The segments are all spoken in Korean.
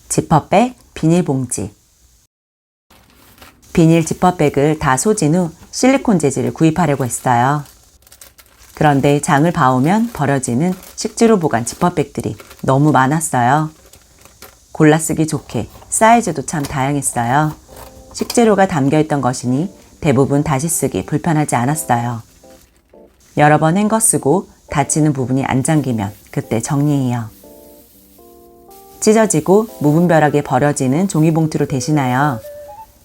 지퍼백, 비닐봉지. 비닐 지퍼백을 다 소진 후 실리콘 재질을 구입하려고 했어요. 그런데 장을 봐오면 버려지는 식재료 보관 지퍼백들이 너무 많았어요. 골라 쓰기 좋게 사이즈도 참 다양했어요. 식재료가 담겨있던 것이니 대부분 다시 쓰기 불편하지 않았어요. 여러 번 헹궈 쓰고 닫히는 부분이 안 잠기면 그때 정리해요. 찢어지고 무분별하게 버려지는 종이봉투를 대신하여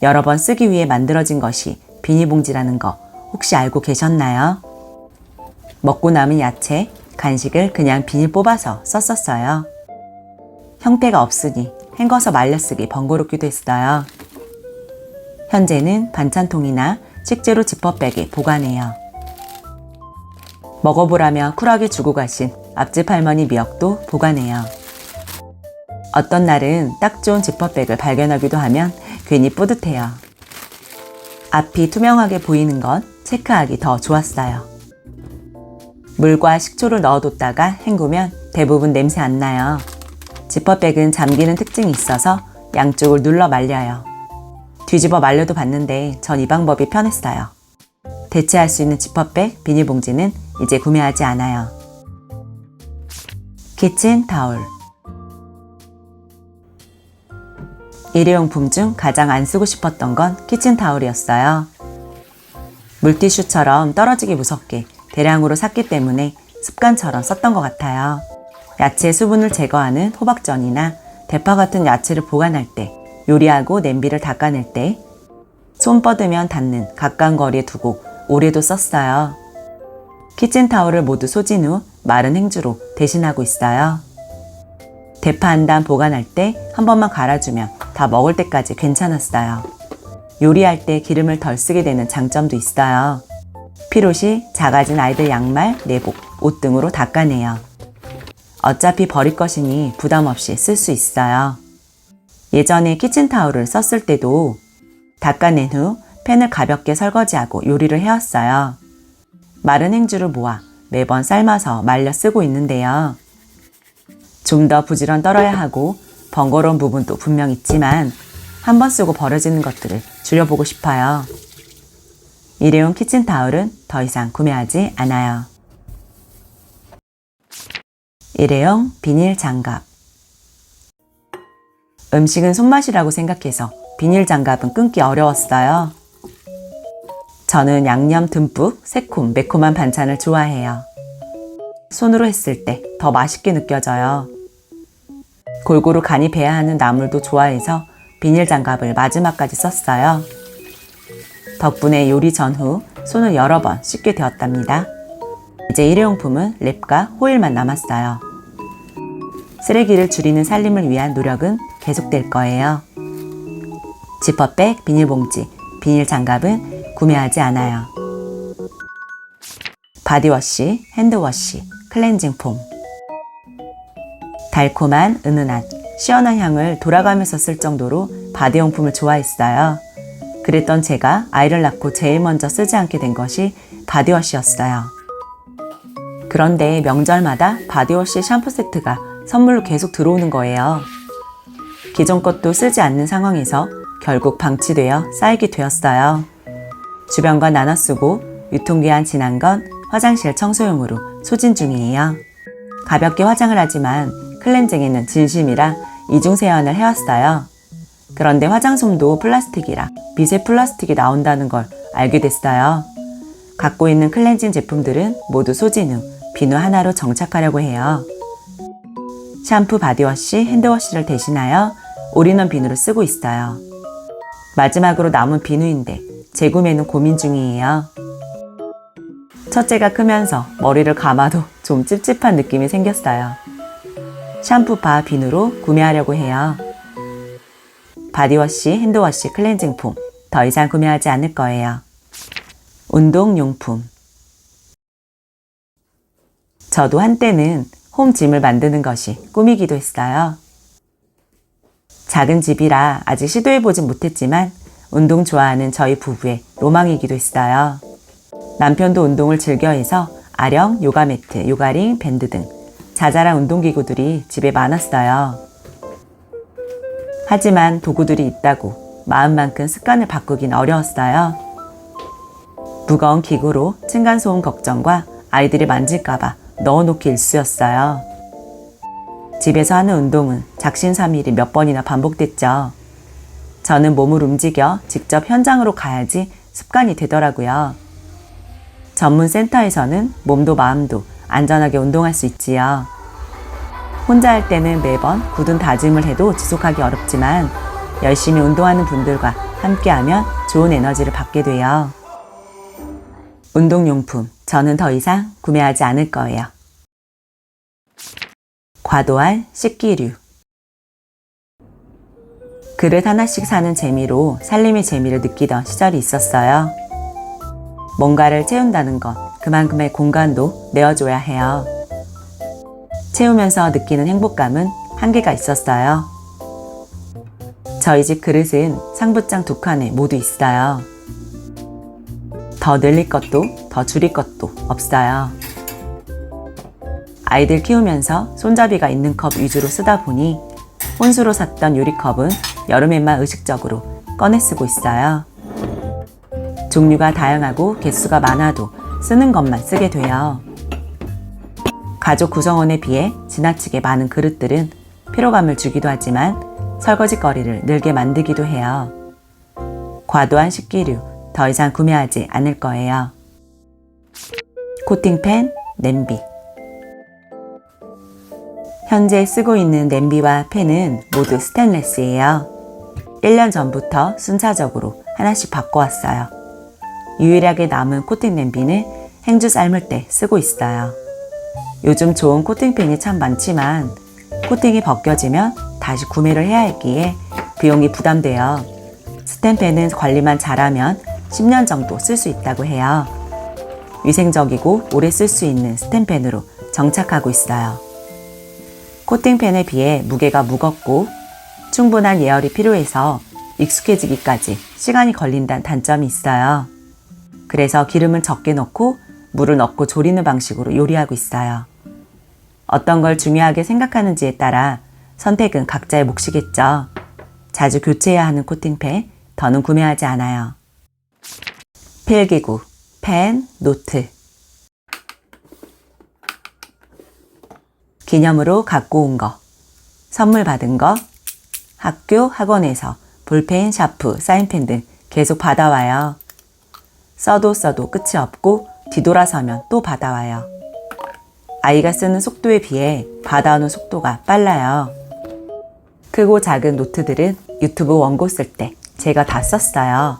여러 번 쓰기 위해 만들어진 것이 비닐봉지라는 거 혹시 알고 계셨나요? 먹고 남은 야채, 간식을 그냥 비닐 뽑아서 썼었어요. 형태가 없으니 헹궈서 말려 쓰기 번거롭기도 했어요. 현재는 반찬통이나 식재료 지퍼백에 보관해요. 먹어보라며 쿨하게 주고 가신 앞집 할머니 미역도 보관해요. 어떤 날은 딱 좋은 지퍼백을 발견하기도 하면 괜히 뿌듯해요. 앞이 투명하게 보이는 건 체크하기 더 좋았어요. 물과 식초를 넣어뒀다가 헹구면 대부분 냄새 안 나요. 지퍼백은 잠기는 특징이 있어서 양쪽을 눌러 말려요. 뒤집어 말려도 봤는데 전 이 방법이 편했어요. 대체할 수 있는 지퍼백, 비닐봉지는 이제 구매하지 않아요. 키친타올. 일회용품 중 가장 안 쓰고 싶었던 건 키친타올이었어요. 물티슈처럼 떨어지기 무섭게 대량으로 샀기 때문에 습관처럼 썼던 것 같아요. 야채 수분을 제거하는 호박전이나 대파 같은 야채를 보관할 때, 요리하고 냄비를 닦아낼 때, 손 뻗으면 닿는 가까운 거리에 두고 오래도 썼어요. 키친타올을 모두 소진 후 마른 행주로 대신하고 있어요. 대파 한 단 보관할 때 한 번만 갈아주면 다 먹을 때까지 괜찮았어요. 요리할 때 기름을 덜 쓰게 되는 장점도 있어요. 필요시 작아진 아이들 양말, 내복, 옷 등으로 닦아내요. 어차피 버릴 것이니 부담 없이 쓸 수 있어요. 예전에 키친타올을 썼을 때도 닦아낸 후 팬을 가볍게 설거지하고 요리를 해왔어요. 마른 행주를 모아 매번 삶아서 말려 쓰고 있는데요. 좀 더 부지런 떨어야 하고 번거로운 부분도 분명 있지만 한 번 쓰고 버려지는 것들을 줄여보고 싶어요. 일회용 키친타올은 더 이상 구매하지 않아요. 일회용 비닐 장갑. 음식은 손맛이라고 생각해서 비닐 장갑은 끊기 어려웠어요. 저는 양념 듬뿍 새콤 매콤한 반찬을 좋아해요. 손으로 했을 때 더 맛있게 느껴져요. 골고루 간이 배야 하는 나물도 좋아해서 비닐 장갑을 마지막까지 썼어요. 덕분에 요리 전후 손을 여러 번 씻게 되었답니다. 이제 일회용품은 랩과 호일만 남았어요. 쓰레기를 줄이는 살림을 위한 노력은 계속될 거예요. 지퍼백, 비닐봉지, 비닐 장갑은 구매하지 않아요. 바디워시, 핸드워시, 클렌징 폼. 달콤한, 은은한, 시원한 향을 돌아가면서 쓸 정도로 바디용품을 좋아했어요. 그랬던 제가 아이를 낳고 제일 먼저 쓰지 않게 된 것이 바디워시였어요. 그런데 명절마다 바디워시 샴푸 세트가 선물로 계속 들어오는 거예요. 기존 것도 쓰지 않는 상황에서 결국 방치되어 쌓이게 되었어요. 주변과 나눠 쓰고 유통기한 지난 건 화장실 청소용으로 소진 중이에요. 가볍게 화장을 하지만 클렌징에는 진심이라 이중세안을 해왔어요. 그런데 화장솜도 플라스틱이라 미세 플라스틱이 나온다는 걸 알게 됐어요. 갖고 있는 클렌징 제품들은 모두 소진 후 비누 하나로 정착하려고 해요. 샴푸, 바디워시, 핸드워시를 대신하여 올인원 비누를 쓰고 있어요. 마지막으로 남은 비누인데 재구매는 고민 중이에요. 첫째가 크면서 머리를 감아도 좀 찝찝한 느낌이 생겼어요. 샴푸, 바, 비누로 구매하려고 해요. 바디워시, 핸드워시, 클렌징 폼 더 이상 구매하지 않을 거예요. 운동용품. 저도 한때는 홈짐을 만드는 것이 꿈이기도 했어요. 작은 집이라 아직 시도해보진 못했지만 운동 좋아하는 저희 부부의 로망이기도 했어요. 남편도 운동을 즐겨해서 아령, 요가 매트, 요가링, 밴드 등 자잘한 운동기구들이 집에 많았어요. 하지만 도구들이 있다고 마음만큼 습관을 바꾸긴 어려웠어요. 무거운 기구로 층간소음 걱정과 아이들이 만질까봐 넣어놓기 일쑤였어요. 집에서 하는 운동은 작심삼일이 몇 번이나 반복됐죠. 저는 몸을 움직여 직접 현장으로 가야지 습관이 되더라고요. 전문 센터에서는 몸도 마음도 안전하게 운동할 수 있지요. 혼자 할 때는 매번 굳은 다짐을 해도 지속하기 어렵지만 열심히 운동하는 분들과 함께하면 좋은 에너지를 받게 돼요. 운동용품, 저는 더 이상 구매하지 않을 거예요. 과도한 식기류. 그릇 하나씩 사는 재미로 살림의 재미를 느끼던 시절이 있었어요. 뭔가를 채운다는 건 그만큼의 공간도 내어줘야 해요. 채우면서 느끼는 행복감은 한계가 있었어요. 저희 집 그릇은 상부장 2칸에 모두 있어요. 더 늘릴 것도 더 줄일 것도 없어요. 아이들 키우면서 손잡이가 있는 컵 위주로 쓰다 보니 혼수로 샀던 유리컵은 여름에만 의식적으로 꺼내 쓰고 있어요. 종류가 다양하고 개수가 많아도 쓰는 것만 쓰게 돼요. 가족 구성원에 비해 지나치게 많은 그릇들은 피로감을 주기도 하지만 설거지거리를 늘게 만들기도 해요. 과도한 식기류 더 이상 구매하지 않을 거예요. 코팅팬, 냄비. 현재 쓰고 있는 냄비와 팬은 모두 스테인레스예요. 1년 전부터 순차적으로 하나씩 바꿔왔어요. 유일하게 남은 코팅 냄비는 행주 삶을 때 쓰고 있어요. 요즘 좋은 코팅팬이 참 많지만 코팅이 벗겨지면 다시 구매를 해야 했기에 비용이 부담돼요. 스텐팬은 관리만 잘하면 10년 정도 쓸 수 있다고 해요. 위생적이고 오래 쓸 수 있는 스텐팬으로 정착하고 있어요. 코팅팬에 비해 무게가 무겁고 충분한 예열이 필요해서 익숙해지기까지 시간이 걸린다는 단점이 있어요. 그래서 기름은 적게 넣고 물을 넣고 졸이는 방식으로 요리하고 있어요. 어떤 걸 중요하게 생각하는지에 따라 선택은 각자의 몫이겠죠. 자주 교체해야 하는 코팅팬, 더는 구매하지 않아요. 필기구, 펜, 노트. 기념으로 갖고 온 거, 선물 받은 거, 학교, 학원에서 볼펜, 샤프, 사인펜 등 계속 받아와요. 써도 끝이 없고 뒤돌아서면 또 받아와요. 아이가 쓰는 속도에 비해 받아오는 속도가 빨라요. 크고 작은 노트들은 유튜브 원고 쓸 때 제가 다 썼어요.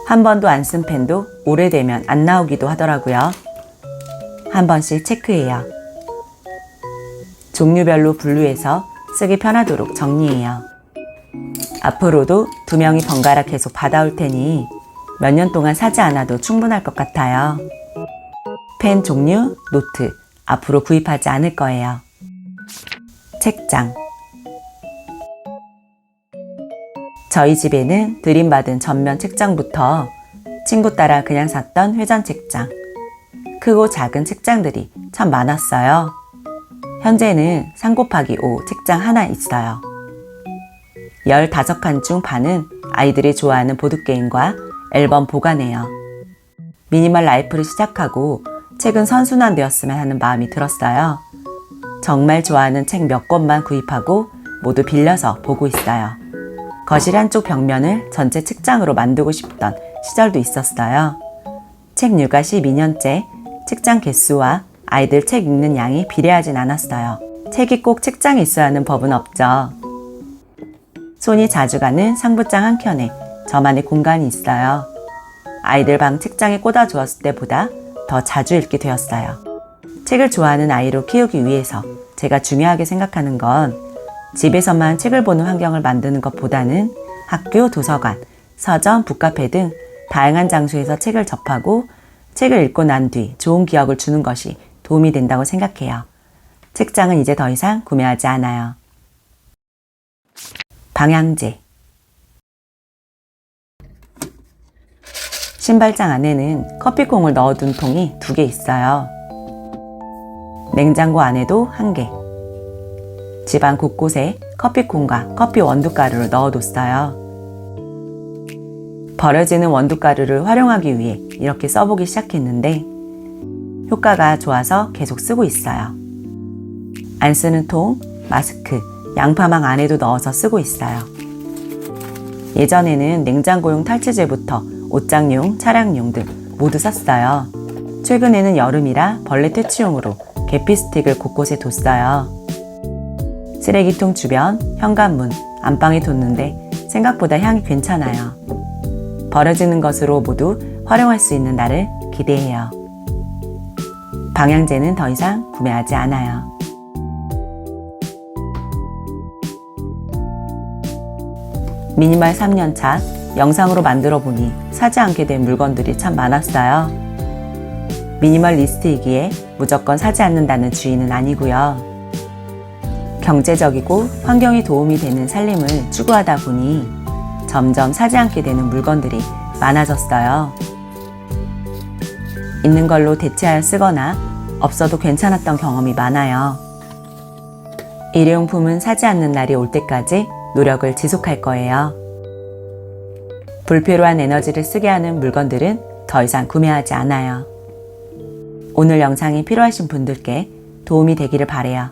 한 번도 안 쓴 펜도 오래되면 안 나오기도 하더라고요. 한 번씩 체크해요. 종류별로 분류해서 쓰기 편하도록 정리해요. 앞으로도 2명이 번갈아 계속 받아올 테니 몇 년 동안 사지 않아도 충분할 것 같아요. 펜 종류, 노트, 앞으로 구입하지 않을 거예요. 책장. 저희 집에는 들임받은 전면 책장부터 친구 따라 그냥 샀던 회전 책장, 크고 작은 책장들이 참 많았어요. 현재는 3x5 책장 하나 있어요. 15칸 중 반은 아이들이 좋아하는 보드게임과 앨범 보관해요. 미니멀 라이프를 시작하고 책은 선순환되었으면 하는 마음이 들었어요. 정말 좋아하는 책 몇 권만 구입하고 모두 빌려서 보고 있어요. 거실 한쪽 벽면을 전체 책장으로 만들고 싶던 시절도 있었어요. 책류가 12년째 책장 개수와 아이들 책 읽는 양이 비례하진 않았어요. 책이 꼭 책장에 있어야 하는 법은 없죠. 손이 자주 가는 상부장 한켠에 저만의 공간이 있어요. 아이들 방 책장에 꽂아주었을 때보다 더 자주 읽게 되었어요. 책을 좋아하는 아이로 키우기 위해서 제가 중요하게 생각하는 건 집에서만 책을 보는 환경을 만드는 것보다는 학교, 도서관, 서점, 북카페 등 다양한 장소에서 책을 접하고 책을 읽고 난 뒤 좋은 기억을 주는 것이 도움이 된다고 생각해요. 책장은 이제 더 이상 구매하지 않아요. 방향제. 신발장 안에는 커피콩을 넣어둔 통이 2개 있어요. 냉장고 안에도 1개. 집안 곳곳에 커피콩과 커피 원두가루를 넣어뒀어요. 버려지는 원두가루를 활용하기 위해 이렇게 써보기 시작했는데 효과가 좋아서 계속 쓰고 있어요. 안 쓰는 통, 마스크, 양파망 안에도 넣어서 쓰고 있어요. 예전에는 냉장고용 탈취제부터 옷장용, 차량용 등 모두 썼어요. 최근에는 여름이라 벌레 퇴치용으로 계피 스틱을 곳곳에 뒀어요. 쓰레기통 주변, 현관문, 안방에 뒀는데 생각보다 향이 괜찮아요. 버려지는 것으로 모두 활용할 수 있는 날을 기대해요. 방향제는 더 이상 구매하지 않아요. 미니멀 3년차 영상으로 만들어 보니 사지 않게 된 물건들이 참 많았어요. 미니멀리스트이기에 무조건 사지 않는다는 주의는 아니고요. 경제적이고 환경에 도움이 되는 살림을 추구하다 보니 점점 사지 않게 되는 물건들이 많아졌어요. 있는 걸로 대체하여 쓰거나 없어도 괜찮았던 경험이 많아요. 일회용품은 사지 않는 날이 올 때까지 노력을 지속할 거예요. 불필요한 에너지를 쓰게 하는 물건들은 더 이상 구매하지 않아요. 오늘 영상이 필요하신 분들께 도움이 되기를 바라요.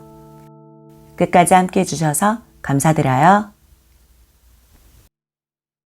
끝까지 함께 해주셔서 감사드려요.